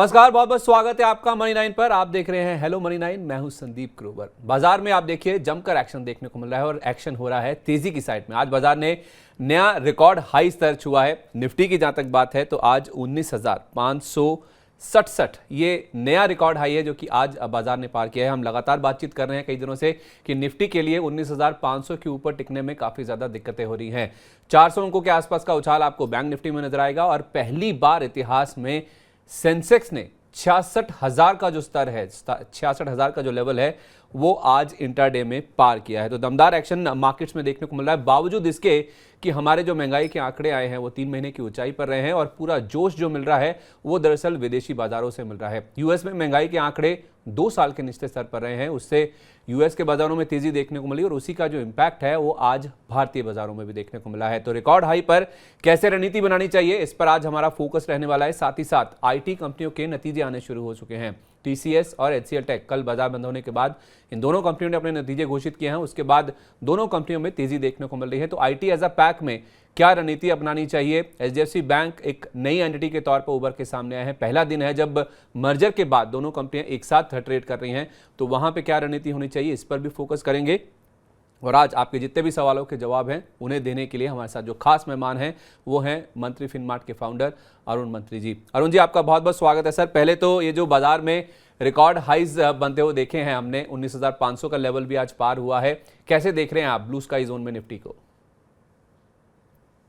नमस्कार, बहुत बहुत स्वागत है आपका मनी 9 पर। आप देख रहे हैं हेलो मनी 9। मैं हूं संदीप ग्रोवर। बाजार में आप देखिए जमकर एक्शन देखने को मिल रहा है और एक्शन हो रहा है तेजी की साइड में। आज बाजार ने नया रिकॉर्ड हाई स्तर छुआ है। निफ्टी की जहां तक बात है तो आज 19,567 ये नया रिकॉर्ड हाई है जो कि आज बाजार ने पार किया है। हम लगातार बातचीत कर रहे हैं कई दिनों से कि निफ्टी के लिए 19,500 के ऊपर टिकने में काफी ज्यादा दिक्कतें हो रही हैं। 400 अंकों के आसपास का उछाल आपको बैंक निफ्टी में नजर आएगा और पहली बार इतिहास में सेंसेक्स ने 66,000 का जो स्तर है, 66,000 का जो लेवल है वो आज इंट्राडे में पार किया है। तो दमदार एक्शन मार्केट्स में देखने को मिल रहा है, बावजूद इसके कि हमारे जो महंगाई के आंकड़े आए हैं वो 3 महीने की ऊंचाई पर रहे हैं और पूरा जोश जो मिल रहा है वो दरअसल विदेशी बाजारों से मिल रहा है। यूएस में महंगाई के आंकड़े 2 साल के निचले स्तर पर रहे हैं, उससे यूएस के बाजारों में तेजी देखने को मिली और उसी का जो इंपैक्ट है वो आज भारतीय बाजारों में भी देखने को मिला है। तो रिकॉर्ड हाई पर कैसे रणनीति बनानी चाहिए, इस पर आज हमारा फोकस रहने वाला है। साथ ही साथ आईटी कंपनियों के नतीजे आने शुरू हो चुके हैं। टीसीएस और एचसीएल टेक कल बाजार बंद होने के बाद इन दोनों कंपनियों ने अपने नतीजे घोषित किए हैं। उसके बाद दोनों कंपनियों में तेजी देखने को मिल रही है। तो आईटी एज अ पैक में क्या रणनीति अपनानी चाहिए। एचडीएफसी बैंक एक नई एंटिटी के तौर पर उभर के सामने आए हैं। पहला दिन है जब मर्जर के बाद दोनों कंपनियां एक साथ ट्रेड कर रही हैं, तो वहां पे क्या रणनीति होनी चाहिए, इस पर भी फोकस करेंगे। और आज आपके जितने भी सवालों के जवाब हैं उन्हें देने के लिए हमारे साथ जो खास मेहमान हैं वो हैं मंत्री फिनमार्ट के फाउंडर अरुण मंत्री जी। अरुण जी, आपका बहुत बहुत स्वागत है सर। पहले तो ये जो बाजार में रिकॉर्ड हाइज बनते हुए देखे हैं हमने, 19,500 का लेवल भी आज पार हुआ है, कैसे देख रहे हैं आप ब्लू स्काई जोन में निफ्टी को?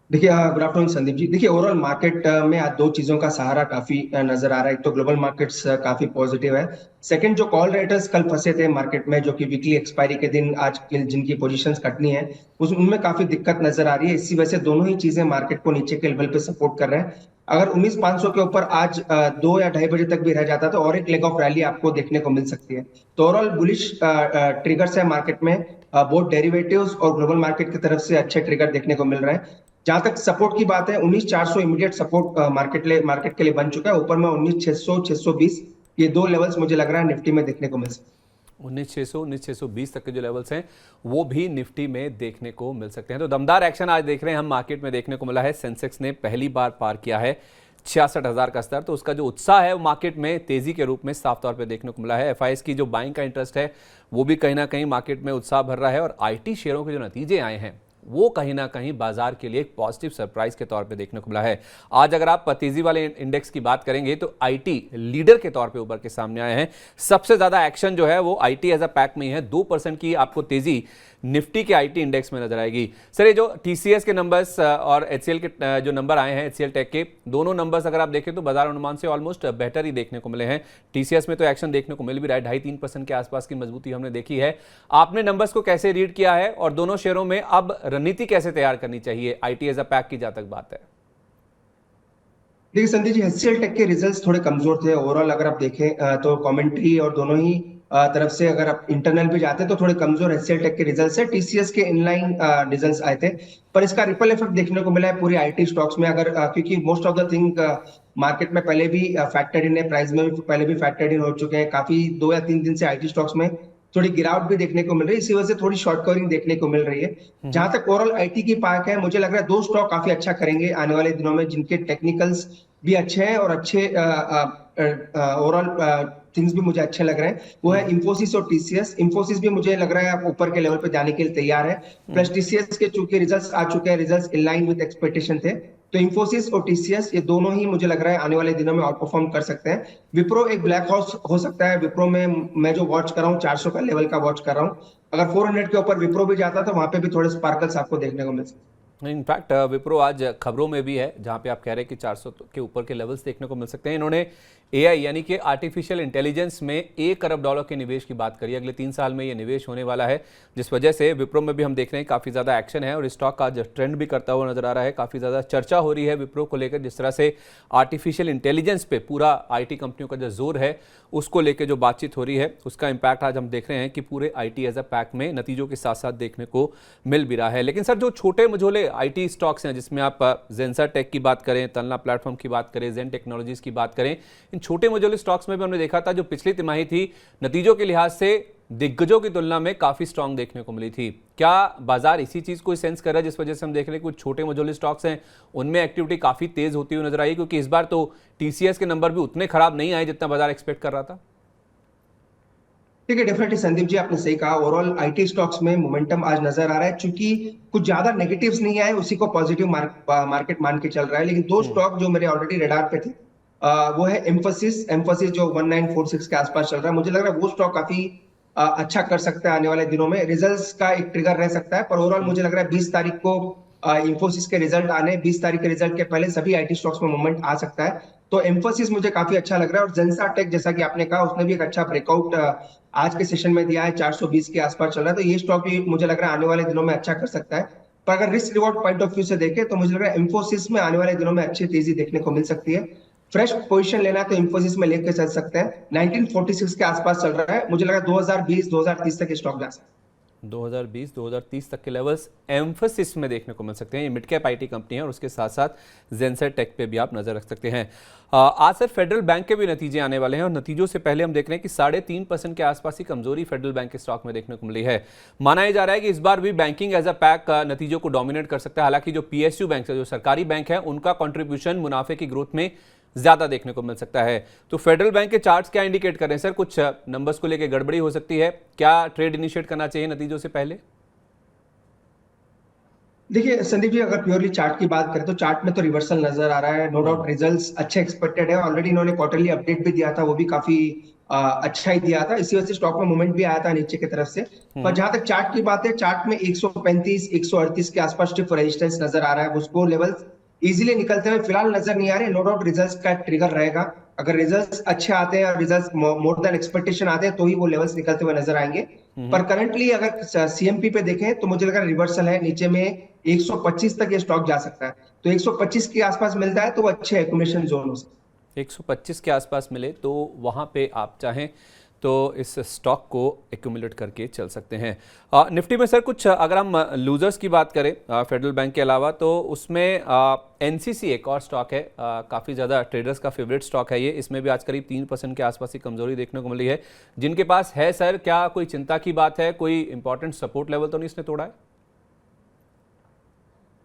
देखिए, गुड आफ्टरनून संदीप जी। देखिए, ओवरऑल मार्केट में आज दो चीजों का सहारा काफी नजर आ रहा है। एक तो ग्लोबल मार्केट्स काफी पॉजिटिव है। सेकंड, जो कॉल राइटर्स कल फंसे थे मार्केट में, जो कि वीकली एक्सपायरी के दिन आज जिनकी पोजीशंस कटनी है, उनमें काफी दिक्कत नजर आ रही है। इसी वजह से दोनों ही चीजें मार्केट को नीचे के लेवल पे सपोर्ट कर रहे हैं। अगर 19,500 के ऊपर आज 2 या 2:30 बजे तक भी रह जाता तो और एक लेग ऑफ रैली आपको देखने को मिल सकती है। तो ओवरऑल बुलिश ट्रिगर्स है मार्केट में। बोथ डेरिवेटिव्स और ग्लोबल मार्केट की तरफ से अच्छे ट्रिगर देखने को मिल रहे हैं। जहां तक सपोर्ट की बात है, 19,400 इमीडिएट सपोर्ट मार्केट के लिए बन चुका है। ऊपर में 19,600 620 ये दो लेवल्स मुझे लग रहा है निफ्टी में देखने को मिल सकते हैं। 19,600 19,620 तक के जो लेवल्स हैं वो भी निफ्टी में देखने को मिल सकते हैं। तो दमदार एक्शन आज देख रहे हैं हम मार्केट में देखने को मिला है। सेंसेक्स ने पहली बार पार किया है 66,000 का स्तर, तो उसका जो उत्साह है वो मार्केट में तेजी के रूप में साफ तौर पे देखने को मिला है। एफआईएस की जो बाइंग का इंटरेस्ट है वो भी कहीं ना कहीं मार्केट में उत्साह भर रहा है और आईटी शेयरों के जो नतीजे आए हैं वो कहीं ना कहीं बाजार के लिए एक पॉजिटिव सरप्राइज के तौर पे देखने को मिला है। आज अगर आप तेजी वाले इंडेक्स की बात करेंगे तो आईटी लीडर के तौर पे उभर के सामने आए हैं। सबसे ज्यादा एक्शन जो है वो आईटी एज अ पैक में ही है। 2% की आपको तेजी निफ्टी के आईटी इंडेक्स में नजर आएगी। सर, ये जो टीसीएस के नंबर्स और एचसीएल के जो नंबर आए हैं, एचसीएल टेक के दोनों नंबर्स अगर आप देखें तो बाजार अनुमान से ऑलमोस्ट बेहतर ही देखने को मिले हैं। टीसीएस में तो एक्शन देखने को मिल भी रहा है, 2.5-3% के आसपास की मजबूती हमने देखी है। आपने नंबर्स को कैसे रीड किया है और दोनों शेयरों में अब रणनीति कैसे तैयार करनी चाहिए आईटी एज अ पैक की जहां तक बात है? देखिए संदीप जी, एचसीएल टेक के रिजल्ट्स थोड़े कमजोर थे। ओवरऑल अगर आप देखें तो कमेंट्री और दोनों ही तरफ से अगर आप इंटरनल भी जाते हैं तो थोड़े कमजोर एचसीएल टेक के रिजल्ट्स है। टीसीएस के इनलाइन रिजल्ट्स आए थे, पर इसका रिपल इफेक्ट देखने को मिला है पूरी आईटी स्टॉक्स में। अगर क्योंकि most of the thing market में पहले भी फैक्टर्ड इन है, प्राइस में भी पहले भी फैक्टर्ड इन हो चुके हैं। काफी 2 या 3 दिन से आईटी स्टॉक्स में थोड़ी गिरावट भी देखने को मिल रही है। इसी वजह से थोड़ी शॉर्ट कवरिंग देखने को मिल रही है। जहां तक ओवरऑल आईटी की पार्क है, मुझे लग रहा है दो स्टॉक काफी अच्छा करेंगे आने वाले दिनों में, जिनके टेक्निकल्स भी अच्छे हैं और अच्छे ओवरऑल थिंग्स भी मुझे अच्छे लग रहे हैं। वो है इंफोसिस और टीसीएस। इंफोसिस भी मुझे लग रहा है आप ऊपर के लेवल पे जाने के लिए तैयार है। प्लस टीसीएस के चूंकि रिजल्ट्स आ चुके हैं, results in line with expectation थे, तो इंफोसिस और टीसीएस ये दोनों ही मुझे लग रहा है आने वाले दिनों में आउट परफॉर्म कर सकते हैं। विप्रो एक ब्लैक हॉर्स हो सकता है। विप्रो में मैं जो वॉच कर रहा हूँ 400 का लेवल का वॉच कर रहा हूँ। अगर 400 के ऊपर विप्रो भी जाता तो वहां पे भी थोड़े स्पार्कल्स आपको देखने को मिल सकते हैं। इनफैक्ट विप्रो आज खबरों में भी है जहां पे आप कह रहे हैं कि 400 के ऊपर के लेवल्स देखने को मिल सकते हैं। इन्होंने एआई यानी कि आर्टिफिशियल इंटेलिजेंस में $1 अरब के निवेश की बात करी। अगले 3 साल में ये निवेश होने वाला है, जिस वजह से विप्रो में भी हम देख रहे हैं काफ़ी ज़्यादा एक्शन है और स्टॉक का ट्रेंड भी करता हुआ नजर आ रहा है। काफ़ी ज़्यादा चर्चा हो रही है विप्रो को लेकर, जिस तरह से आर्टिफिशियल इंटेलिजेंस पे पूरा आईटी कंपनियों का जो जोर है उसको लेकर जो बातचीत हो रही है उसका इंपैक्ट आज हम देख रहे हैं कि पूरे आईटी एज अ पैक में नतीजों के साथ साथ देखने को मिल भी रहा है। लेकिन सर, जो छोटे मझोले आईटी स्टॉक्स हैं, जिसमें आप जेंसर टेक की बात करें, तन्ला प्लेटफॉर्म की बात करें, जेन टेक्नोलॉजीज की बात करें, इन छोटे मझोले स्टॉक्स में भी हमने देखा था जो पिछली तिमाही थी नतीजों के लिहाज से दिग्गजों की तुलना में काफ़ी स्ट्रांग देखने को मिली थी। क्या बाजार इसी चीज़ को सेंस कर रहा है जिस वजह से हम देख रहे हैं कुछ छोटे मझोले स्टॉक्स हैं उनमें एक्टिविटी काफ़ी तेज़ होती हुई नजर आई, क्योंकि इस बार तो टीसीएस के नंबर भी उतने खराब नहीं आए जितना बाजार एक्सपेक्ट कर रहा था। ठीक है, डेफिनेटली संदीप जी, आपने सही कहा। ओवरऑल आईटी स्टॉक्स में मोमेंटम आज नजर आ रहा है, क्योंकि कुछ ज्यादा नेगेटिव्स नहीं आए, उसी को पॉजिटिव मार्केट मान के चल रहा है। लेकिन दो स्टॉक जो मेरे ऑलरेडी रडार पे थे, वो है एम्फोसिस। एम्फोसिस जो 1946 के आसपास चल रहा है, मुझे लग रहा है वो स्टॉक काफी अच्छा कर सकता है आने वाले दिनों में। रिजल्ट्स का एक ट्रिगर रह सकता है, पर ओवरऑल मुझे लग रहा है 20 तारीख को इंफोसिस के रिजल्ट आने, 20 तारीख के रिजल्ट के पहले सभी आईटी स्टॉक्स में मूवमेंट आ सकता है। तो एम्फोसिस मुझे काफी अच्छा लग रहा है। और जेंसा टेक, जैसा कि आपने कहा, उसने भी एक अच्छा ब्रेकआउट आज के सेशन में दिया है, 420 के आसपास चल रहा है। तो ये स्टॉक भी मुझे लग रहा है आने वाले दिनों में अच्छा कर सकता है। पर अगर risk reward point of view से देखें तो मुझे लग रहा है इंफोसिस में आने वाले दिनों में अच्छी तेजी देखने को मिल सकती है। फ्रेश पोजीशन लेना है तो इंफोसिस में लेकर चल सकते हैं। 1946 के आसपास चल रहा है, मुझे लगा 2020-2030 तक स्टॉक जा सकता है। 2020-2030 तक के लेवल्स एम्फोसिस में देखने को मिल सकते हैं। ये मिड कैप आईटी कंपनी है और उसके साथ साथ जेंसर टेक पे भी आप नजर रख सकते हैं। आज सर फेडरल बैंक के भी नतीजे आने वाले हैं और नतीजों से पहले हम देख रहे हैं कि 3.5% के आसपास ही कमजोरी फेडरल बैंक के स्टॉक में देखने को मिली है। माना यह जा रहा है कि इस बार भी बैंकिंग एज अ पैक नतीजों को डोमिनेट कर सकता है। हालांकि जो पीएसयू बैंक है, जो सरकारी बैंक है, उनका कॉन्ट्रीब्यूशन मुनाफे की ग्रोथ में ज्यादा देखने को मिल सकता है। तो फेडरल बैंक के चार्ट्स क्या इंडिकेट कर रहे हैं सर? कुछ नंबर्स को लेकर गड़बड़ी हो सकती है, क्या ट्रेड इनिशिएट करना चाहिए नतीजों से पहले? देखिए संदीप जी, अगर प्योरली चार्ट की बात करें तो चार्ट में तो रिवर्सल नजर आ रहा है। नो डाउट रिजल्ट्स अच्छे एक्सपेक्टेड है। ऑलरेडी इन्होंने क्वार्टरली अपडेट भी दिया था, वो भी काफी अच्छा ही दिया था। इसी वजह से स्टॉक में मूवमेंट भी आया था नीचे की तरफ से। पर जहां तक चार्ट की बात है, चार्ट में 135 138 के आसपास स्टिफ रेजिस्टेंस नजर आ रहा है। उसको लेवल्स इजीली निकलते हुए फिलहाल नजर नहीं आ रहे। नो डाउट रिजल्ट्स का ट्रिगर रहेगा। अगर रिजल्ट्स अच्छे आते हैं और रिजल्ट्स मोर देन एक्सपेक्टेशन आते हैं तो ही वो लेवल्स निकलते हुए नजर आएंगे। पर करंटली अगर सीएमपी पे देखें तो मुझे लग रहा है रिवर्सल है, नीचे में 125 तक ये स्टॉक जा सकता है। तो 125 के आसपास मिलता है तो वो अच्छे एक्यूमुलेशन जोन हो सकता है। 125 के आसपास मिले तो वहां पे आप चाहें तो इस स्टॉक को एक्यूमुलेट करके चल सकते हैं। निफ्टी में सर कुछ अगर हम लूजर्स की बात करें फेडरल बैंक के अलावा, तो उसमें एनसीसी एक और स्टॉक है, काफ़ी ज़्यादा ट्रेडर्स का फेवरेट स्टॉक है ये। इसमें भी आज करीब 3% के आसपास ही कमजोरी देखने को मिली है। जिनके पास है सर, क्या कोई चिंता की बात है? कोई इंपॉर्टेंट सपोर्ट लेवल तो नहीं इसने तोड़ा है?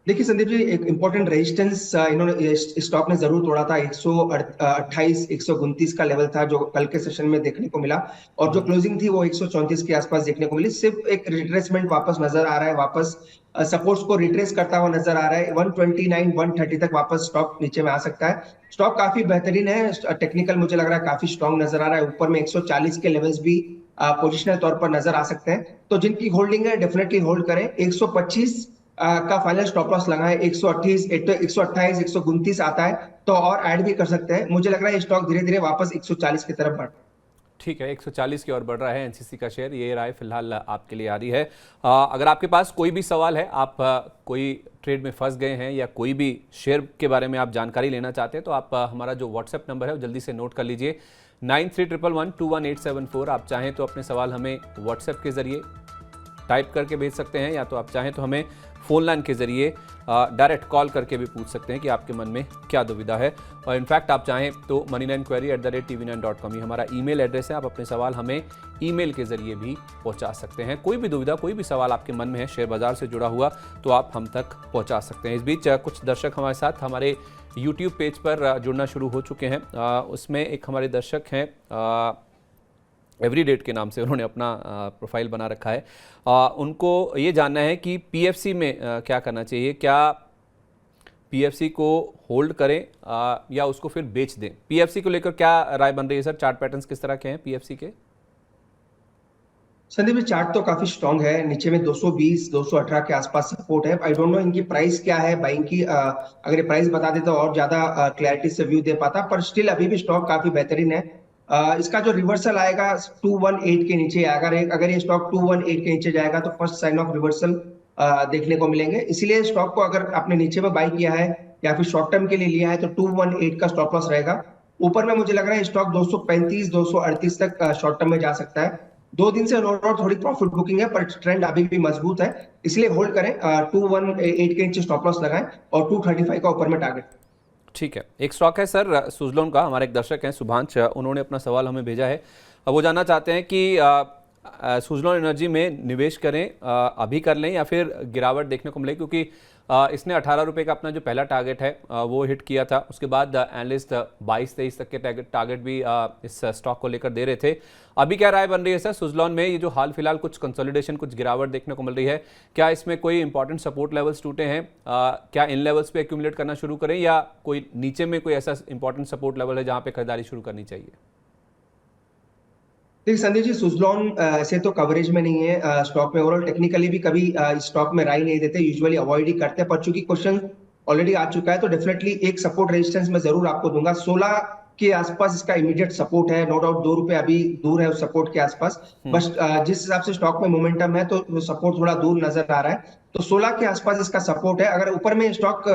देखिए संदीप जी, एक इंपॉर्टेंट रेजिस्टेंस इन्होंने स्टॉक ने जरूर तोड़ा था। 128 129 का लेवल था जो कल के सेशन में देखने को मिला, और जो क्लोजिंग थी वो 134 के आसपास देखने को मिली। सिर्फ एक रिट्रेसमेंट वापस नजर आ रहा है, वापस सपोर्ट्स को रिट्रेस करता हुआ नजर आ रहा है। 129 130 तक वापस स्टॉक नीचे में आ सकता है। स्टॉक काफी बेहतरीन है, टेक्निकल मुझे लग रहा है काफी स्ट्रॉन्ग नजर आ रहा है। ऊपर में 140 के लेवल्स भी पोजिशनल तौर पर नजर आ सकते हैं। तो जिनकी होल्डिंग है डेफिनेटली होल्ड करें। 125 का फाइनल स्टॉप लॉस लगा है। 128 128 129 आता है तो और ऐड भी कर सकते हैं। मुझे लग रहा है स्टॉक धीरे धीरे वापस 140 की तरफ बढ़। ठीक है, 140 की ओर बढ़ रहा है एनसीसी का शेयर। ये राय फिलहाल आपके लिए आ रही है। अगर आपके पास कोई भी सवाल है, आप कोई ट्रेड में फंस गए हैं या कोई भी शेयर के बारे में आप जानकारी लेना चाहते हैं, तो आप हमारा जो व्हाट्सएप नंबर है वो जल्दी से नोट कर लीजिए, 9311121874। आप चाहें तो अपने सवाल हमें व्हाट्सएप के जरिए टाइप करके भेज सकते हैं, या तो आप चाहें तो हमें फ़ोन लाइन के ज़रिए डायरेक्ट कॉल करके भी पूछ सकते हैं कि आपके मन में क्या दुविधा है। और इनफैक्ट आप चाहें तो money9query@tv9.com ही हमारा ईमेल एड्रेस है। आप अपने सवाल हमें ईमेल के ज़रिए भी पहुंचा सकते हैं। कोई भी दुविधा, कोई भी सवाल आपके मन में है शेयर बाज़ार से जुड़ा हुआ, तो आप हम तक पहुंचा सकते हैं। इस बीच कुछ दर्शक हमारे साथ हमारे यूट्यूब पेज पर जुड़ना शुरू हो चुके हैं। उसमें एक हमारे दर्शक हैं एवरीडेट के नाम से, उन्होंने अपना प्रोफाइल बना रखा है। उनको ये जानना है कि पीएफसी में क्या करना चाहिए, क्या पीएफसी को होल्ड करें या उसको फिर बेच दें? पीएफसी को लेकर क्या राय बन रही है सर? चार्ट पैटर्न्स किस तरह के हैं पीएफसी के? संदीप जी, चार्ट तो काफी स्ट्रॉन्ग है। नीचे में 220 218 के आसपास सपोर्ट है। आई डोंट नो इनकी प्राइस क्या है बाइंग की। अगर ये प्राइस बता दे तो और ज्यादा क्लैरिटी से व्यू दे पाता, पर स्टिल अभी भी स्टॉक काफी बेहतरीन है। इसका जो रिवर्सल आएगा 218 के नीचे, अगर ये स्टॉक 218 के नीचे जाएगा तो फर्स्ट साइन ऑफ रिवर्सल देखने को मिलेंगे। इसीलिए स्टॉक को अगर आपने नीचे में बाई किया है या फिर शॉर्ट टर्म के लिए लिया है तो 218 का स्टॉप लॉस रहेगा। ऊपर में मुझे लग रहा है स्टॉक 235 238 तक शॉर्ट टर्म में जा सकता है। 2 दिन से नो डाउट थोड़ी प्रॉफिट बुकिंग है, पर ट्रेंड अभी भी मजबूत है, इसलिए होल्ड करें। 218 के नीचे स्टॉप लॉस लगाएं और 235 का ऊपर में टारगेट। ठीक है, एक स्टॉक है सर सुजलोन का, हमारे एक दर्शक हैं सुभांश, उन्होंने अपना सवाल हमें भेजा है। अब वो जानना चाहते हैं कि सुजलॉन एनर्जी में निवेश करें, अभी कर लें या फिर गिरावट देखने को मिले, क्योंकि इसने 18 रुपये का अपना जो पहला टारगेट है वो हिट किया था। उसके बाद एनालिस्ट 22-23 तक के टारगेट भी इस स्टॉक को लेकर दे रहे थे। अभी क्या राय बन रही है सर सुजलॉन में? ये जो हाल फिलहाल कुछ कंसोलिडेशन, कुछ गिरावट देखने को मिल रही है, क्या इसमें कोई इंपॉर्टेंट सपोर्ट लेवल्स टूटे हैं? क्या इन लेवल्स पे एक्यूमुलेट करना शुरू करें या कोई नीचे में कोई ऐसा इंपॉर्टेंट सपोर्ट लेवल है जहां पे खरीदारी शुरू करनी चाहिए? देखिए संदीप जी, सुजलॉन ऐसे तो कवरेज में नहीं है स्टॉक में। ओवरऑल टेक्निकली भी कभी स्टॉक में राय नहीं देते, यूजुअली अवॉइड ही करते हैं। पर चूंकि क्वेश्चन ऑलरेडी आ चुका है तो डेफिनेटली एक सपोर्ट रेजिस्टेंस मैं जरूर आपको दूंगा। 16 के आसपास इसका इमीडिएट सपोर्ट है, नो डाउट 2 रुपए अभी दूर है उस सपोर्ट के आसपास। बस जिस हिसाब से स्टॉक में मोमेंटम है तो सपोर्ट थोड़ा दूर नजर आ रहा है। तो 16 के आसपास इसका सपोर्ट है। अगर ऊपर में स्टॉक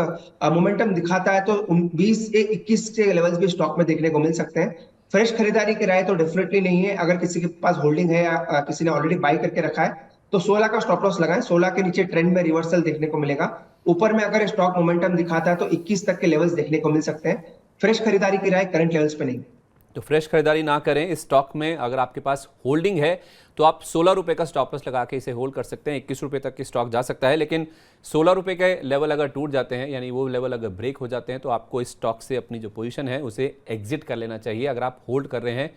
मोमेंटम दिखाता है तो 20 से 21 के लेवल्स भी स्टॉक में देखने को मिल सकते हैं। फ्रेश खरीदारी की राय तो डेफिनेटली नहीं है। अगर किसी के पास होल्डिंग है या किसी ने ऑलरेडी बाई करके रखा है तो 16 का स्टॉप लॉस लगाएं। 16 के नीचे ट्रेंड में रिवर्सल देखने को मिलेगा। ऊपर में अगर स्टॉक मोमेंटम दिखाता है तो 21 तक के लेवल्स देखने को मिल सकते हैं। फ्रेश खरीदारी की राय करंट लेवल्स पे नहीं। तो फ्रेश खरीदारी ना करें इस स्टॉक में। अगर आपके पास होल्डिंग है तो आप 16 रुपये का स्टॉप लॉस लगा के इसे होल्ड कर सकते हैं। 21 रुपये तक की स्टॉक जा सकता है, लेकिन 16 रुपये के लेवल अगर टूट जाते हैं, यानी वो लेवल अगर ब्रेक हो जाते हैं, तो आपको इस स्टॉक से अपनी जो पोजीशन है उसे एग्जिट कर लेना चाहिए। अगर आप होल्ड कर रहे हैं,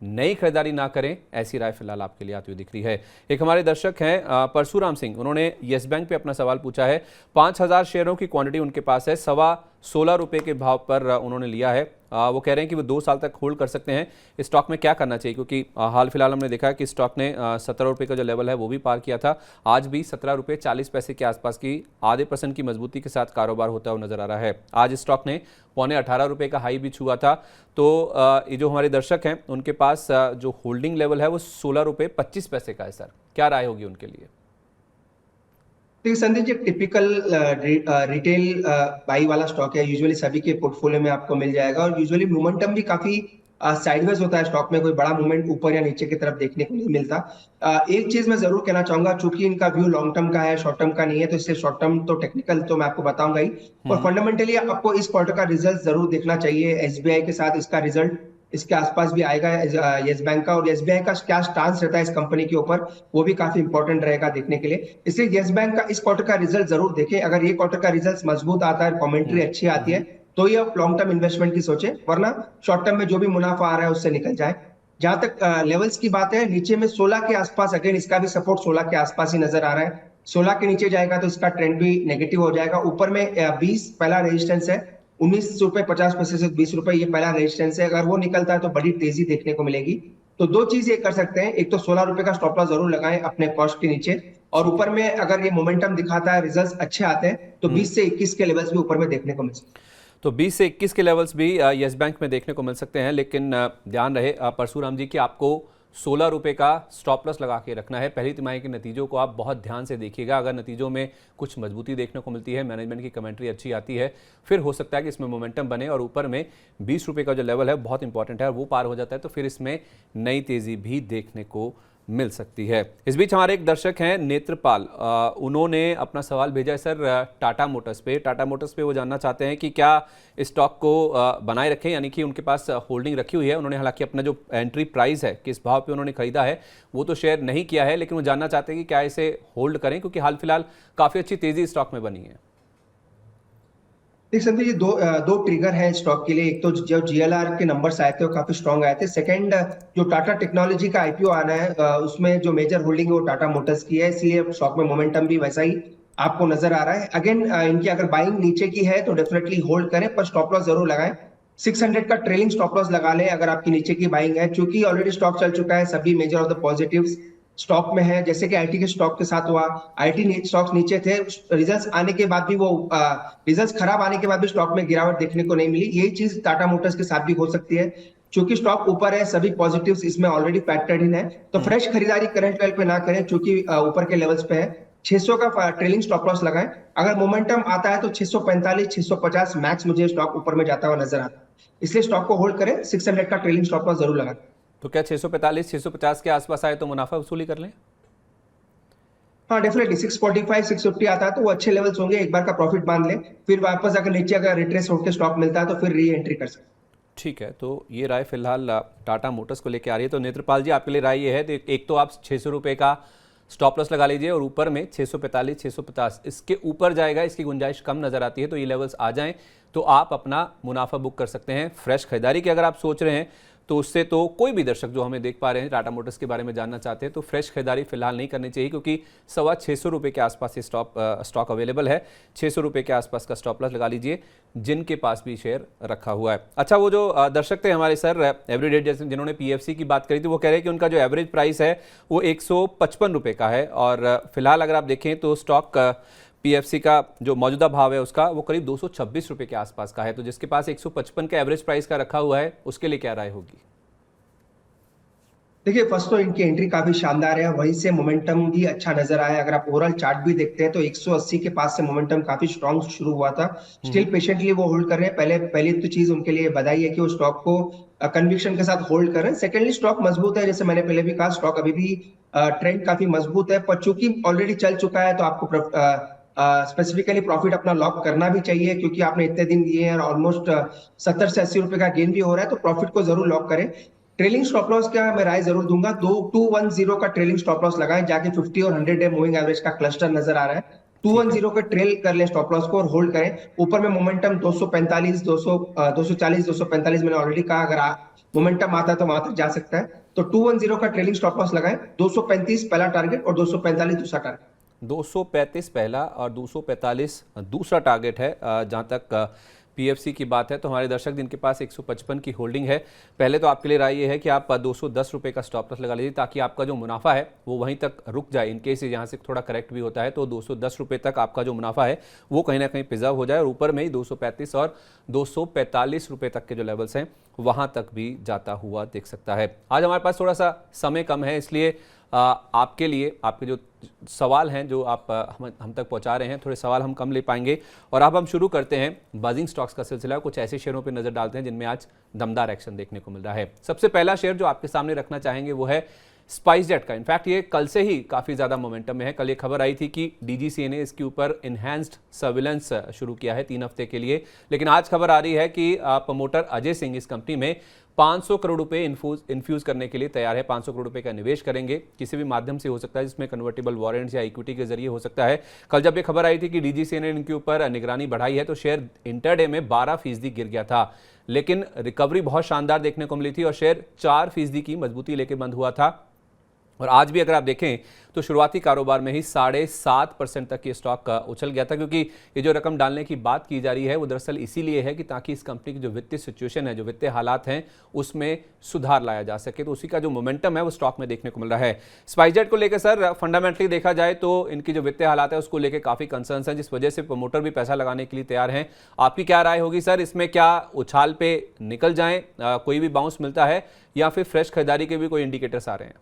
नई खरीदारी ना करें, ऐसी राय फिलहाल आपके लिए आती हुई दिख रही है। एक हमारे दर्शक हैं परशुराम सिंह, उन्होंने येस बैंक पे अपना सवाल पूछा है। 5000 शेयरों की क्वांटिटी उनके पास है, 16.25 रुपये के भाव पर उन्होंने लिया है। वो कह रहे हैं कि वो 2 साल तक होल्ड कर सकते हैं। इस स्टॉक में क्या करना चाहिए? क्योंकि हाल फिलहाल हमने देखा है कि स्टॉक ने 17 रुपये का जो लेवल है वो भी पार किया था। आज भी 17 रुपये 40 पैसे के आसपास की आधे % की मजबूती के साथ कारोबार होता हुआ नजर आ रहा है। आज स्टॉक ने 18 रुपये का हाई भी छुआ था। तो ये जो हमारे दर्शक हैं उनके पास जो होल्डिंग लेवल है वो 16 रुपये 25 पैसे का है। सर, क्या राय होगी उनके लिए? देखिए Sandeep ji, typical retail by वाला स्टॉक है। यूजुअली सभी के पोर्टफोलियो में आपको मिल जाएगा और यूजुअली मोमेंटम भी काफी साइडवेज होता है स्टॉक में। कोई बड़ा मूवमेंट ऊपर या नीचे की तरफ देखने को नहीं मिलता। एक चीज मैं जरूर कहना चाहूंगा, चूंकि इनका व्यू लॉन्ग टर्म का है, शॉर्ट टर्म का नहीं है, तो इसलिए शॉर्ट टर्म तो टेक्निकल तो मैं आपको बताऊंगा ही, पर फंडामेंटली आपको इस क्वार्टर का रिजल्ट जरूर देखना चाहिए। एसबीआई के साथ इसका रिजल्ट इसके आसपास भी आएगा येस बैंक का, और येस बैंक का क्या स्टांस रहता है इस कंपनी के ऊपर वो भी काफी इंपॉर्टेंट रहेगा देखने के लिए। इसलिए येस बैंक का इस क्वार्टर का रिजल्ट जरूर देखें। अगर ये क्वार्टर का रिजल्ट मजबूत आता है, कमेंट्री अच्छी आती है, तो ये आप लॉन्ग टर्म इन्वेस्टमेंट की सोचें, वरना शॉर्ट टर्म में जो भी मुनाफा आ रहा है उससे निकल जाए। जहां तक लेवल्स की बात है, नीचे में 16 के आसपास, अगेन इसका भी सपोर्ट 16 के आसपास ही नजर आ रहा है। 16 के नीचे जाएगा तो इसका ट्रेंड भी नेगेटिव हो जाएगा। ऊपर में 20 पहला रेजिस्टेंस है, 19 रुपए 50 पैसे से 20 रुपए ये पहला रेजिस्टेंस है। अगर वो निकलता है तो बड़ी तेजी देखने को मिलेगी। तो 2 चीज ये कर सकते हैं, एक तो 16 रुपए का स्टॉप लॉस जरूर लगाएं अपने कॉस्ट के नीचे, और ऊपर में अगर ये मोमेंटम दिखाता है, रिजल्ट्स अच्छे आते हैं, तो 20 से 21 के लेवल्स भी ऊपर में देखने को मिल सकते हैं। तो 20 से 21 के लेवल्स भी येस बैंक में देखने को मिल सकते हैं, लेकिन ध्यान रहे परशुराम जी कि आपको 16 रुपये का स्टॉप लॉस लगा के रखना है। पहली तिमाही के नतीजों को आप बहुत ध्यान से देखिएगा। अगर नतीजों में कुछ मजबूती देखने को मिलती है, मैनेजमेंट की कमेंट्री अच्छी आती है, फिर हो सकता है कि इसमें मोमेंटम बने और ऊपर में 20 रुपये का जो लेवल है बहुत इंपॉर्टेंट है, वो पार हो जाता है तो फिर इसमें नई तेज़ी भी देखने को मिल सकती है। इस बीच हमारे एक दर्शक हैं नेत्रपाल, उन्होंने अपना सवाल भेजा है सर टाटा मोटर्स पे वो जानना चाहते हैं कि क्या स्टॉक को बनाए रखें, यानी कि उनके पास होल्डिंग रखी हुई है। उन्होंने हालांकि अपना जो एंट्री प्राइस है, किस भाव पे उन्होंने खरीदा है, वो तो शेयर नहीं किया है, लेकिन वो जानना चाहते हैं कि क्या इसे होल्ड करें, क्योंकि हाल फिलहाल काफ़ी अच्छी तेज़ी स्टॉक में बनी है। देख सकते हैं, ये दो ट्रिगर है स्टॉक के लिए। एक तो जो जीएलआर के नंबर्स आए थे वो काफी स्ट्रॉन्ग आए थे। सेकंड, जो टाटा टेक्नोलॉजी का आईपीओ आना है, उसमें जो मेजर होल्डिंग है वो टाटा मोटर्स की है, इसलिए स्टॉक में मोमेंटम भी वैसा ही आपको नजर आ रहा है। अगेन इनकी अगर बाइंग नीचे की है तो डेफिनेटली होल्ड करें, पर स्टॉप लॉस जरूर लगाएं। 600 का ट्रेलिंग स्टॉप लॉस लगा लें अगर आपकी नीचे की बाइंग है, क्योंकि ऑलरेडी स्टॉक चल चुका है। सभी measure of the positives stock में है, जैसे कि आईटी के स्टॉक के साथ हुआ। आईटी स्टॉक्स नीचे थे, रिजल्ट्स आने के बाद भी वो रिजल्ट्स खराब आने के बाद भी स्टॉक में गिरावट देखने को नहीं मिली। यही चीज टाटा मोटर्स के साथ भी हो सकती है, क्योंकि स्टॉक ऊपर है, सभी पॉजिटिव्स इसमें ऑलरेडी फैक्टर्ड इन है। तो फ्रेश खरीदारी करंट लेवल पे ना करें, क्योंकि ऊपर के लेवल्स पे है। 600 का ट्रेलिंग स्टॉप लॉस लगाएं। अगर मोमेंटम आता है तो 645 650 मैक्स मुझे स्टॉक ऊपर में जाता हुआ नजर आता है, इसलिए स्टॉक को होल्ड करें। 600 का ट्रेलिंग स्टॉप लॉस जरूर लगाएं। तो क्या 645 650 के आसपास आए तो मुनाफा वसूली कर लें? हाँ डेफिनेटली 645 650 आता है तो वो अच्छे लेवल्स होंगे। एक बार का प्रॉफिट बांध ले, फिर वापस अगर नीचे अगर रिट्रेस होकर स्टॉक मिलता है तो फिर री एंट्री कर सकते हैं। ठीक है, तो ये राय फिलहाल टाटा मोटर्स को लेकर आ रही है। तो नेत्रपाल जी, आपके लिए राय ये है, तो एक तो आप 600 रुपये का स्टॉप लॉस लगा लीजिए और ऊपर में 645 650 इसके ऊपर जाएगा, इसकी गुंजाइश कम नजर आती है। तो ये लेवल्स आ जाएं तो आप अपना मुनाफा बुक कर सकते हैं। फ्रेश खरीदारी की अगर आप सोच रहे हैं तो उससे तो कोई भी दर्शक जो हमें देख पा रहे हैं टाटा मोटर्स के बारे में जानना चाहते हैं तो फ्रेश खरीदारी फिलहाल नहीं करनी चाहिए, क्योंकि 625 रुपये के आसपास ये स्टॉक अवेलेबल है। 600 रुपये के आसपास का स्टॉप लॉस लगा लीजिए जिनके पास भी शेयर रखा हुआ है। अच्छा, वो जो दर्शक थे हमारे सर एवरीडे जैसे, जिन्होंने पीएफसी की बात करी थी, वो कह रहे हैं कि उनका जो एवरेज प्राइस है वो 155 रुपये का है और फिलहाल अगर आप देखें तो स्टॉक पीएफसी का जो मौजूदा भाव है उसका वो करीब 226 रुपये के आसपास का है। तो जिसके पास 155 का एवरेज प्राइस का रखा हुआ है उसके लिए क्या राय होगी? देखिए, फर्स्ट तो इनकी एंट्री काफी शानदार है, वहीं से मोमेंटम भी अच्छा नजर आया। अगर आप ओवरऑल चार्ट भी देखते हैं तो 180 के पास से मोमेंटम काफी स्ट्रांग शुरू हुआ था। स्टिल पेशेंटली वो होल्ड कर रहे हैं। पहली तो चीज उनके लिए बधाई है कि वो स्टॉक को कन्विक्शन के साथ होल्ड कर रहे हैं। सेकेंडली, स्टॉक मजबूत है, जैसे मैंने पहले भी कहा, स्टॉक अभी भी ट्रेंड काफी मजबूत है। पर चूंकि ऑलरेडी चल चुका है तो आपको स्पेसिफिकली प्रॉफिट अपना लॉक करना भी चाहिए, क्योंकि आपने इतने दिन दिए हैं, ऑलमोस्ट 70 से 80 रुपए का गेन भी हो रहा है, तो प्रॉफिट को जरूर लॉक करें। ट्रेलिंग स्टॉप लॉस का मैं राय जरूर दूंगा, 210 का ट्रेलिंग स्टॉप लॉस लगाएं, जाके 50 और 100 डे मूविंग एवरेज का क्लस्टर नजर आ रहा है। 210 के ट्रेल कर ले स्टॉप लॉस को और होल्ड करें। ऊपर में मोमेंटम 245 240 245 मैंने ऑलरेडी कहा, अगर मोमेंटम आता है तो वहां तक जा सकता है। तो 210 का ट्रेलिंग स्टॉप लॉस लगाएं। 235 पहला टारगेट और 245 दूसरा टारगेट। 235 पहला और 245 दूसरा टारगेट है। जहां तक पीएफसी की बात है तो हमारे दर्शक जिनके पास 155 की होल्डिंग है, पहले तो आपके लिए राय ये है कि आप 210 रुपये का स्टॉप लॉस लगा लीजिए, ताकि आपका जो मुनाफा है वो वहीं तक रुक जाए। इनकेस यहाँ से थोड़ा करेक्ट भी होता है तो 210 रुपये तक आपका जो मुनाफा है वो कहीं ना कहीं प्रिजर्व हो जाए और ऊपर में ही 235 और 245 रुपये तक के जो लेवल्स हैं वहाँ तक भी जाता हुआ दिख सकता है। आज हमारे पास थोड़ा सा समय कम है, इसलिए आपके लिए आपके जो सवाल हैं जो आप हम तक पहुंचा रहे हैं, थोड़े सवाल हम कम ले पाएंगे और अब हम शुरू करते हैं बाजिंग स्टॉक्स का सिलसिला। कुछ ऐसे शेयरों पर नजर डालते हैं जिनमें आज दमदार एक्शन देखने को मिल रहा है। सबसे पहला शेयर जो आपके सामने रखना चाहेंगे वो है स्पाइसजेट का। इनफैक्ट ये कल से ही काफ़ी ज़्यादा मोमेंटम में है। कल ये खबर आई थी कि डीजीसीए ने इसके ऊपर इन्हेंस्ड सर्विलेंस शुरू किया है 3 हफ्ते के लिए, लेकिन आज खबर आ रही है कि प्रमोटर अजय सिंह इस कंपनी में 500 करोड़ रुपए इन्फ्यूज करने के लिए तैयार है। 500 करोड़ रुपए का निवेश करेंगे, किसी भी माध्यम से हो सकता है, जिसमें कन्वर्टेबल वारंट्स या इक्विटी के जरिए हो सकता है। कल जब ये खबर आई थी कि डीजीसीए ने इनके ऊपर निगरानी बढ़ाई है तो शेयर इंटरडे में 12% गिर गया था, लेकिन रिकवरी बहुत शानदार देखने को मिली थी और शेयर 4% की मजबूती लेकर बंद हुआ था। और आज भी अगर आप देखें तो शुरुआती कारोबार में ही 7.5% तक ये स्टॉक उछल गया था, क्योंकि ये जो रकम डालने की बात की जा रही है वो दरअसल इसीलिए है कि ताकि इस कंपनी की जो वित्तीय सिचुएशन है, जो वित्तीय हालात हैं, उसमें सुधार लाया जा सके। तो उसी का जो मोमेंटम है वो स्टॉक में देखने को मिल रहा है। स्पाइसजेट को लेकर सर फंडामेंटली देखा जाए तो इनकी जो वित्तीय हालात है उसको लेकर काफ़ी कंसर्न्स हैं, जिस वजह से प्रमोटर भी पैसा लगाने के लिए तैयार हैं। आपकी क्या राय होगी सर, इसमें क्या उछाल पे निकल जाएं, कोई भी बाउंस मिलता है या फिर फ्रेश खरीदारी के भी कोई इंडिकेटर्स आ रहे हैं?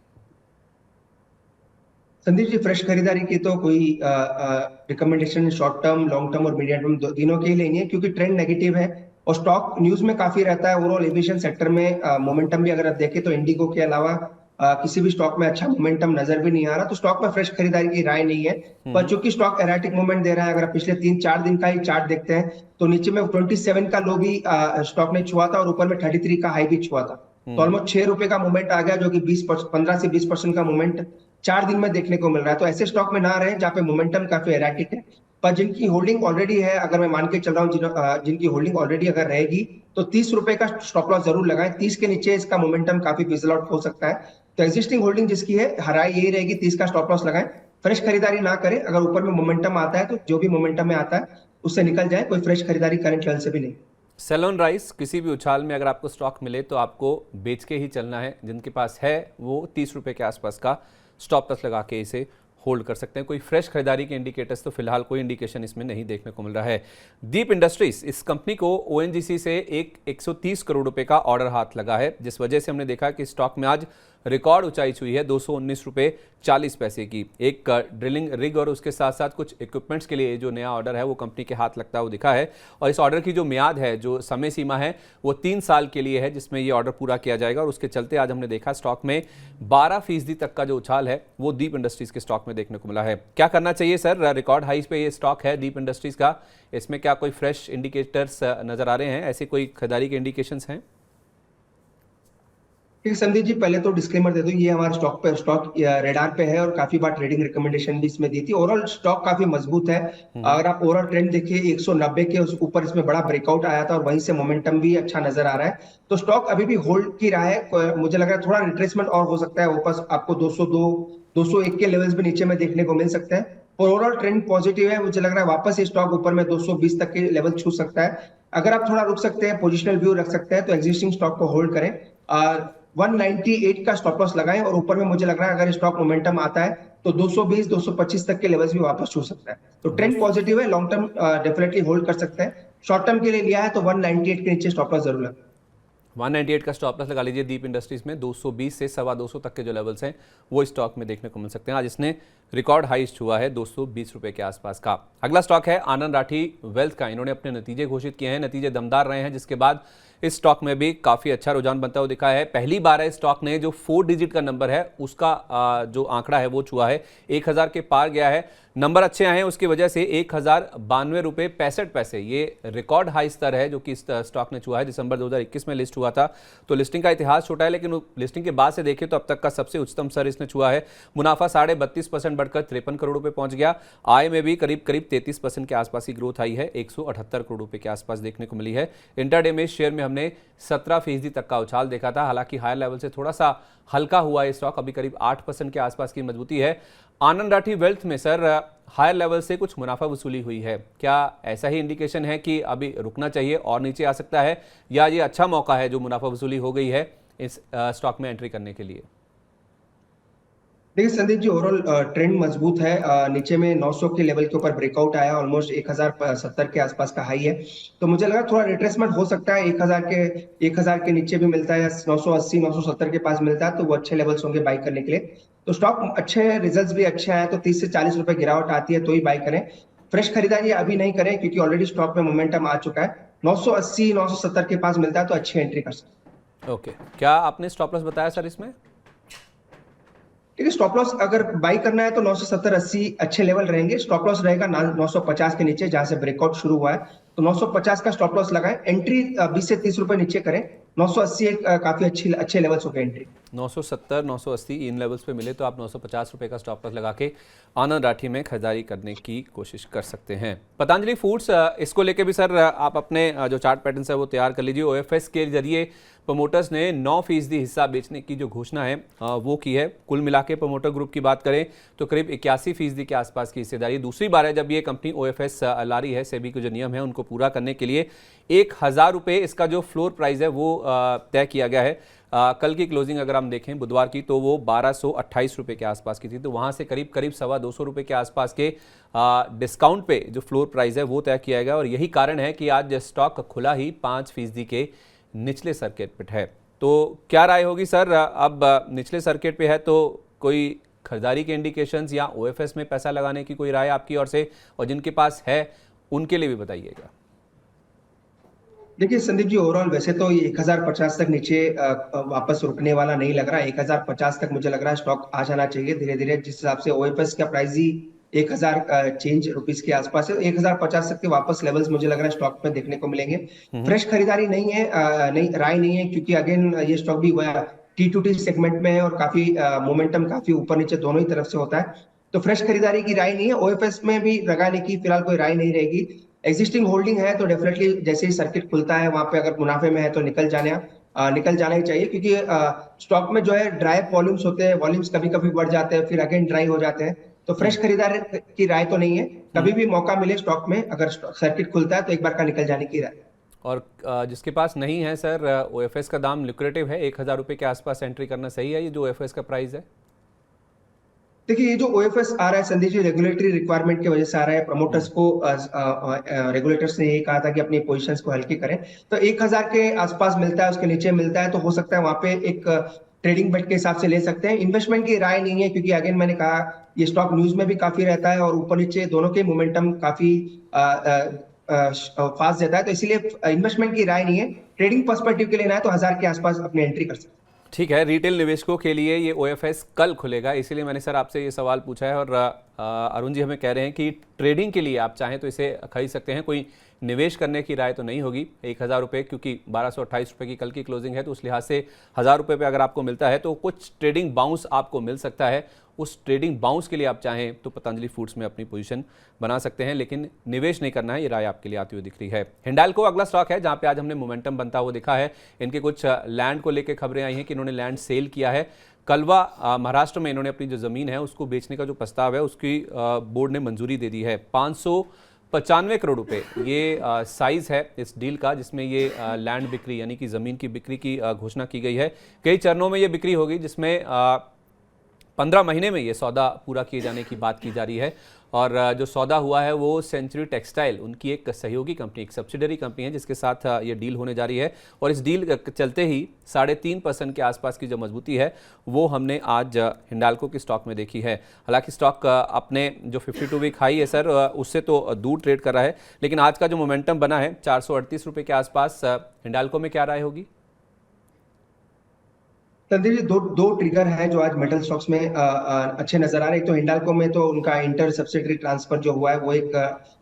संदीप जी, फ्रेश खरीदारी की तो कोई recommendation short term, long term और मीडियम टर्म तीनों के लिए नहीं है, क्योंकि ट्रेंड नेगेटिव है और स्टॉक न्यूज में काफी रहता है। ओवरऑल एविएशन सेक्टर में मोमेंटम भी अगर आप देखें तो इंडिगो के अलावा किसी भी स्टॉक में अच्छा मोमेंटम नजर भी नहीं आ रहा, तो स्टॉक में फ्रेश खरीदारी की राय नहीं है। पर चूंकि स्टॉक एराटिक मूवमेंट दे रहा है, अगर आप पिछले 3-4 दिन का ही चार्ट देखते हैं तो नीचे में 27 का लो भी स्टॉक ने छुआ था और ऊपर में 33 का हाई भी छुआ था। तो ऑलमोस्ट 6 रुपए का मूवमेंट आ गया, जो कि 15 से 20% का मूवमेंट 4 दिन में देखने को मिल रहा है। तो ऐसे स्टॉक में ना रहे जहाँ पे मोमेंटम काफी एराटिक है। पर जिनकी होल्डिंग ऑलरेडी है, अगर मैं मान के चल रहा हूँ, जिनकी होल्डिंग ऑलरेडी अगर रहेगी तो 30 रुपए का स्टॉप लॉस जरूर लगाएं। 30 के नीचे इसका मोमेंटम काफी फिजल आउट हो सकता है। तो एग्जिस्टिंग होल्डिंग जिसकी है, हराई यही रहेगी, 30 का स्टॉप लॉस लगाएं। फ्रेश खरीदारी ना करें। अगर ऊपर में मोमेंटम आता है तो जो भी मोमेंटम में आता है उससे निकल जाए, कोई फ्रेश खरीदारी करंट लेवल से भी नहीं। सेल ऑन राइस, किसी भी उछाल में अगर आपको स्टॉक मिले तो आपको बेच के ही चलना है। जिनके पास है वो 30 रुपये के आसपास का स्टॉप लॉस लगा के इसे होल्ड कर सकते हैं। कोई फ्रेश खरीदारी के इंडिकेटर्स तो फिलहाल कोई इंडिकेशन इसमें नहीं देखने को मिल रहा है। दीप इंडस्ट्रीज, इस कंपनी को ओएनजीसी से 130 करोड़ रुपए का ऑर्डर हाथ लगा है, जिस वजह से हमने देखा कि स्टॉक में आज रिकॉर्ड ऊंचाई छुई है 219 रुपये 40 पैसे की। एक ड्रिलिंग रिग और उसके साथ साथ कुछ इक्विपमेंट्स के लिए जो नया ऑर्डर है वो कंपनी के हाथ लगता हुआ दिखा है। और इस ऑर्डर की जो मियाद है, जो समय सीमा है, वो 3 साल के लिए है, जिसमें ये ऑर्डर पूरा किया जाएगा। और उसके चलते आज हमने देखा स्टॉक में 12% तक का जो उछाल है वो दीप इंडस्ट्रीज के स्टॉक में देखने को मिला है। क्या करना चाहिए सर? रिकॉर्ड हाइस पे ये स्टॉक है दीप इंडस्ट्रीज का, इसमें क्या कोई फ्रेश इंडिकेटर्स नजर आ रहे हैं? ऐसे कोई खरीदारी के इंडिकेशंस हैं? ठीक है संदीप जी, पहले तो डिस्क्लेमर दे दूं, ये हमारे स्टॉक रेडार पे है और काफी बार ट्रेडिंग रिकमेंडेशन भी इसमें दी थी। ओवरऑल स्टॉक काफी मजबूत है। अगर आप ओवरऑल ट्रेंड देखिए 190 के उस ऊपर इसमें बड़ा ब्रेकआउट आया था और वहीं से मोमेंटम भी अच्छा नजर आ रहा है। तो स्टॉक अभी भी होल्ड की रहा है। मुझे लग रहा है थोड़ा रिट्रेसमेंट और हो सकता है, वापस आपको 202 201 के लेवल्स भी नीचे में देखने को मिल सकते हैं। और ओवरऑल ट्रेंड पॉजिटिव है, मुझे लग रहा है वापस ये स्टॉक ऊपर में 220 तक के लेवल छू सकता है। अगर आप थोड़ा रुक सकते हैं, पोजिशनल व्यू रख सकते हैं, तो एग्जिस्टिंग स्टॉक को होल्ड करें। 198 का स्टॉप लॉस लगाएं और ऊपर में मुझे लग रहा है अगर स्टॉक मोमेंटम आता है तो 220 225 तक के लेवल्स भी वापस छू सकता है। तो ट्रेंड पॉजिटिव है, लॉन्ग टर्म डेफिनेटली होल्ड कर सकते हैं। शॉर्ट टर्म के लिए लिया है तो 198 के नीचे स्टॉप लॉस जरूर लगाएं। 198 का स्टॉप लॉस लगा लीजिए। दीप इंडस्ट्रीज में 220 से 225 तक के जो लेवल्स हैं वो स्टॉक में देखने को मिल सकते हैं। आज इसने रिकॉर्ड हाई छुआ है 220 रुपए के आसपास का। अगला स्टॉक है आनंद राठी वेल्थ का। इन्होंने अपने नतीजे घोषित किए हैं, नतीजे दमदार रहे हैं, जिसके बाद इस स्टॉक में भी काफ़ी अच्छा रुझान बनता हुआ दिखा है। पहली बार है स्टॉक ने जो 4 डिजिट का नंबर है उसका जो आंकड़ा है वो छुआ है, 1000 के पार गया है। नंबर अच्छे आए हैं, उसकी वजह से 1092 रुपये 65 पैसे ये रिकॉर्ड हाई स्तर है जो कि इस स्टॉक ने छुआ है। दिसंबर 2021 में लिस्ट हुआ था, तो लिस्टिंग का इतिहास छोटा है, लेकिन लिस्टिंग के बाद से देखें तो अब तक का सबसे उच्चतम स्तर इसने छुआ है। मुनाफा 32.5% बढ़कर 53 करोड़ रुपए पहुंच गया। आय में भी करीब 33% के आसपास की ग्रोथ आई है, 178 करोड़ रुपए के आसपास देखने को मिली है। इंटरडे में शेयर में हमने 17% तक का उछाल देखा था। हालांकि हायर लेवल से थोड़ा सा हल्का हुआ है स्टॉक, अभी करीब 8% के आसपास की मजबूती है। आनंद राठी वेल्थ में सर हायर लेवल से कुछ मुनाफा वसूली हुई है, क्या ऐसा ही इंडिकेशन है कि अभी रुकना चाहिए और नीचे आ सकता है, या ये अच्छा मौका है जो मुनाफा वसूली हो गई है इस स्टॉक में एंट्री करने के लिए? देखिए संदीप जी, ओवरऑल ट्रेंड मजबूत है। नीचे में 900 के लेवल के ऊपर ब्रेकआउट आया, ऑलमोस्ट 1070 के आसपास का हाई है। तो मुझे लगा थोड़ा रिट्रेसमेंट हो सकता है, 1000 के नीचे भी मिलता है या 980 970 के पास मिलता है तो वो अच्छे लेवल्स होंगे बाई करने के लिए। तो स्टॉक अच्छे रिजल्ट्स भी अच्छे आए तो 30 से 40 रुपए गिरावट आती है तो ही बाई करें। फ्रेश खरीदारी अभी नहीं करें क्योंकि ऑलरेडी स्टॉक में मोमेंटम आ चुका है। 980 970 के पास मिलता है तो अच्छी एंट्री कर सकते हैं। ओके, क्या आपने स्टॉप लॉस बताया सर इसमें? ठीक है, स्टॉप लॉस अगर बाई करना है तो 970-80 अच्छे लेवल रहेंगे। स्टॉप लॉस रहेगा 950 के नीचे जहां से ब्रेकआउट शुरू हुआ है, तो 950 का स्टॉप लॉस लगाएं। एंट्री 20 से 30 रुपए नीचे करें। 980 एक काफी अच्छे लेवल्स हो गए एंट्री। 970 980 इन लेवल्स पे मिले तो आप 950 रुपए का स्टॉप लॉस लगा के आनंद राठी में खरीदारी करने की कोशिश कर सकते हैं। पतंजलि फूड्स, इसको लेके भी सर आप अपने जो चार्ट पैटर्न है वो तैयार कर लीजिए। ओएफएस के जरिए प्रमोटर्स ने 9% हिस्सा बेचने की जो घोषणा है वो की है। कुल मिला के प्रमोटर ग्रुप की बात करें तो करीब 81% के आसपास की हिस्सेदारी। दूसरी बार है जब ये कंपनी ओएफएस ला रही है। सेबी के जो नियम है उनको पूरा करने के लिए 1000 रुपये इसका जो फ्लोर प्राइस है वो तय किया गया है। कल की क्लोजिंग अगर हम देखें बुधवार की तो वो 1228 रुपये के आसपास की थी, तो वहाँ से करीब 225 रुपये के आसपास के डिस्काउंट पे जो फ्लोर प्राइस है वो तय किया गया। और यही कारण है कि आज स्टॉक खुला ही 5% के निचले सर्किट पे है। तो क्या राय होगी सर, अब निचले सर्किट पे है तो कोई खरीदारी के इंडिकेशंस या ओएफएस में पैसा लगाने की कोई राय आपकी ओर से, और जिनके पास है उनके लिए भी बताइएगा। देखिए संदीप जी, ओवरऑल वैसे तो ये 1050 तक नीचे वापस रुकने वाला नहीं लग रहा। 1050 तक मुझे लग रहा है स्टॉक आ जाना चाहिए धीरे धीरे। जिस हिसाब से ओएफएस का प्राइस ही 1000 चेंज रुपीस के आसपास है, 1050 तक के वापस लेवल्स मुझे लग रहा है स्टॉक में देखने को मिलेंगे। फ्रेश खरीदारी नहीं है, नहीं राय नहीं है, क्योंकि अगेन ये स्टॉक भी T2T सेगमेंट में है और काफी मोमेंटम काफी ऊपर नीचे दोनों ही तरफ से होता है। तो फ्रेश खरीदारी की राय नहीं है। ओएफएस में भी लगाने की फिलहाल कोई राय नहीं रहेगी। एग्जिस्टिंग होल्डिंग है तो डेफिनेटली जैसे ही सर्किट खुलता है वहां पे अगर मुनाफे में है तो निकल जाना ही चाहिए, क्योंकि स्टॉक में जो है ड्राई वॉल्यूम्स होते हैं, वॉल्यूम्स कभी कभी बढ़ जाते हैं फिर अगेन ड्राई हो जाते हैं। तो फ्रेश खरीदारी की राय तो नहीं है। कभी भी मौका मिले स्टॉक में अगर सर्किट खुलता है तो एक बार का निकल जाने की राय। और जिसके पास नहीं है सर, ओएफएस का दाम लुक्रेटिव है, 1000 रुपये के आसपास एंट्री करना सही है ये जो ओएफएस का प्राइस है? देखिए, ये जो ओएफएस आ रहा है संदीप जी, रेगुलेटरी रिक्वायरमेंट की वजह से आ रहा है। प्रमोटर्स को रेगुलेटर्स ने यही कहा था कि अपनी पोजीशंस को हल्की करें। तो 1000 के आसपास मिलता है, उसके नीचे मिलता है तो हो सकता है वहां पे एक ट्रेडिंग बेट के हिसाब से ले सकते हैं। इन्वेस्टमेंट की राय नहीं है, क्योंकि अगेन मैंने कहा ये स्टॉक न्यूज में भी काफी रहता है और ऊपर नीचे दोनों के मोमेंटम काफी फास्ट देता है। तो इसीलिए इन्वेस्टमेंट की राय नहीं है। ट्रेडिंग पर्सपेक्टिव के लेना है तो 1000 के आसपास अपनी एंट्री कर सकते हैं। ठीक है, रिटेल निवेशकों के लिए ये ओएफएस कल खुलेगा, इसीलिए मैंने सर आपसे ये सवाल पूछा है। और अरुण जी हमें कह रहे हैं कि ट्रेडिंग के लिए आप चाहें तो इसे खरीद सकते हैं, कोई निवेश करने की राय तो नहीं होगी। 1000 रुपये, क्योंकि 1228 रुपये की कल की क्लोजिंग है, तो उस लिहाज से 1000 रुपये पे अगर आपको मिलता है तो कुछ ट्रेडिंग बाउंस आपको मिल सकता है। उस ट्रेडिंग बाउंस के लिए आप चाहें तो पतंजलि फूड्स में अपनी पोजीशन बना सकते हैं, लेकिन निवेश नहीं करना है, ये राय आपके लिए आती हुई दिख रही है। हिंडाल्को अगला स्टॉक है जहां पे आज हमने मोमेंटम बनता हुआ दिखा है। इनके कुछ लैंड को लेकर खबरें आई हैं कि इन्होंने लैंड सेल किया है। कलवा महाराष्ट्र में इन्होंने अपनी जो ज़मीन है उसको बेचने का जो प्रस्ताव है उसकी बोर्ड ने मंजूरी दे दी है। 595 करोड़ रुपए ये साइज़ है इस डील का, जिसमें ये लैंड बिक्री यानी कि ज़मीन की बिक्री की घोषणा की गई है। कई चरणों में ये बिक्री होगी, जिसमें 15 महीने में ये सौदा पूरा किए जाने की बात की जा रही है। और जो सौदा हुआ है वो सेंचुरी टेक्सटाइल, उनकी एक सहयोगी कंपनी, एक सब्सिडरी कंपनी है जिसके साथ ये डील होने जा रही है। और इस डील चलते ही 3.5% के आसपास की जो मजबूती है वो हमने आज हिंडाल्को की स्टॉक में देखी है। हालांकि स्टॉक अपने जो 52 वीक हाई है सर उससे तो दूर ट्रेड कर रहा है, लेकिन आज का जो मोमेंटम बना है 438 रुपये के आसपास, हिंडाल्को में क्या राय होगी? संदीप जी, दो ट्रिगर हैं जो आज मेटल स्टॉक्स में अच्छे नजर आ रहे हैं। एक तो हिंडाल्को में तो उनका इंटर सब्सिडरी ट्रांसफर जो हुआ है वो एक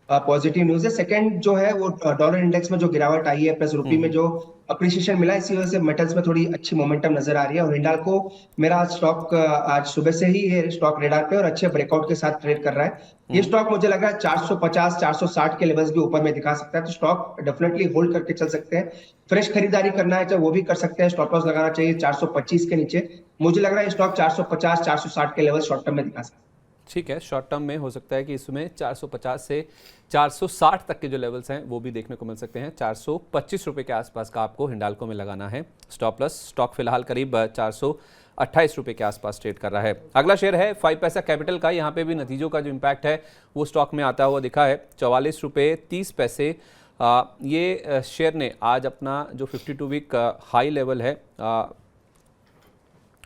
पॉजिटिव न्यूज है। सेकंड जो है वो डॉलर इंडेक्स में जो गिरावट आई है प्लस रुपी में जो अप्रिसिएशन मिला है, इसी वजह से मेटल्स में थोड़ी अच्छी मोमेंटम नजर आ रही है। और हिंडाल्को मेरा स्टॉक आज सुबह से ही ये स्टॉक रेडार पे और अच्छे ब्रेकआउट के साथ ट्रेड कर रहा है। ये स्टॉक मुझे लग रहा है 450 460 के लेवल्स भी ऊपर में दिखा सकता है, तो स्टॉक डेफिनेटली होल्ड करके चल सकते हैं। फ्रेश खरीदारी करना है चाहे वो भी कर सकते हैं। स्टॉप लॉस लगाना चाहिए 425 के नीचे। मुझे लग रहा है स्टॉक 450 460 के लेवल शॉर्ट टर्म में दिखा सकता है। ठीक है, शॉर्ट टर्म में हो सकता है कि इसमें 450 से 460 तक के जो लेवल्स हैं वो भी देखने को मिल सकते हैं। 425 रुपये के आसपास का आपको हिंडाल्को में लगाना है स्टॉप लॉस। स्टॉक फिलहाल करीब 428 रुपये के आसपास ट्रेड कर रहा है। अगला शेयर है 5 पैसा कैपिटल का। यहाँ पे भी नतीजों का जो इम्पैक्ट है वो स्टॉक में आता हुआ दिखा है। 44 रुपये 30 पैसे ये शेयर ने आज अपना जो 52 वीक हाई लेवल है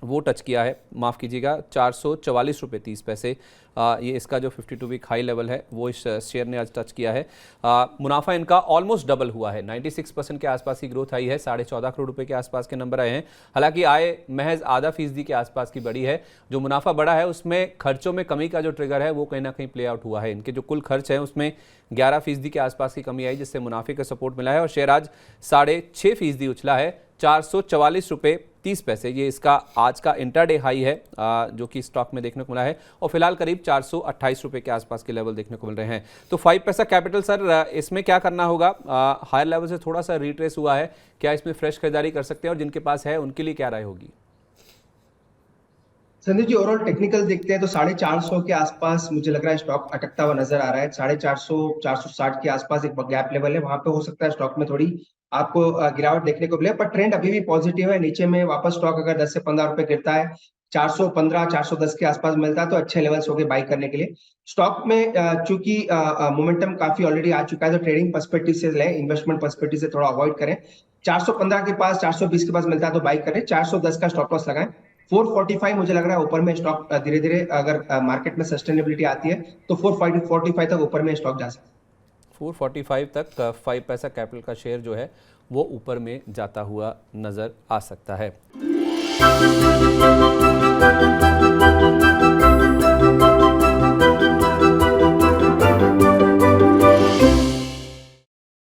वो टच किया है। माफ़ कीजिएगा, 444 रुपये 30 पैसे ये इसका जो 52 वीक हाई लेवल है वो इस शेयर ने आज टच किया है। मुनाफा इनका ऑलमोस्ट डबल हुआ है, 96% के आसपास की ग्रोथ आई है। 14.5 करोड़ रुपए के आसपास के नंबर आए हैं। हालांकि आय महज आधा फीसदी के आसपास की बढ़ी है। जो मुनाफा बढ़ा है उसमें खर्चों में कमी का जो ट्रिगर है वो कहीं ना कहीं प्ले आउट हुआ है। इनके जो कुल खर्च हैं उसमें 11% के आसपास की कमी आई, जिससे मुनाफे का सपोर्ट मिला है। और शेयर आज 6.5% उछला है, 444 रुपये 30 पैसे ये इसका आज का इंटरडे हाई है जो कि स्टॉक में देखने को मिला है। और फिलहाल करीब 428 रुपये के आसपास के लेवल देखने को मिल रहे हैं। तो 5 पैसा कैपिटल सर, इसमें क्या करना होगा? हायर लेवल से थोड़ा सा रिट्रेस हुआ है, क्या इसमें फ्रेश खरीदारी कर सकते हैं? और जिनके पास है उनके लिए क्या राय होगी? संदीप जी, ओवरऑल टेक्निकल देखते हैं तो 450 के आसपास मुझे लग रहा है स्टॉक अटकता हुआ नजर आ रहा है। 450 460 के आसपास एक गैप लेवल है, वहां पे हो सकता है स्टॉक में थोड़ी आपको गिरावट देखने को मिले, पर ट्रेंड अभी भी पॉजिटिव है। नीचे में वापस स्टॉक अगर 10 से 15 रुपए गिरता है, 415 410 के आसपास मिलता है तो अच्छे लेवल्स हो गए बाई करने के लिए। स्टॉक में चूंकि मोमेंटम काफी ऑलरेडी आ चुका है तो ट्रेडिंग पर्सपेक्टिव से लें, इन्वेस्टमेंट पर्सपेक्टिव से थोड़ा अवॉइड करें। 415 के पास 420 के पास मिलता है तो बाई करें। 410 का स्टॉप लॉस लगाएं। 445 मुझे लग रहा है ऊपर में स्टॉक धीरे धीरे अगर मार्केट में सस्टेनेबिलिटी आती है तो 445 तक ऊपर में स्टॉक जा सकता है। 445 तक 5 पैसा कैपिटल का शेयर जो है वो ऊपर में जाता हुआ नजर आ सकता है।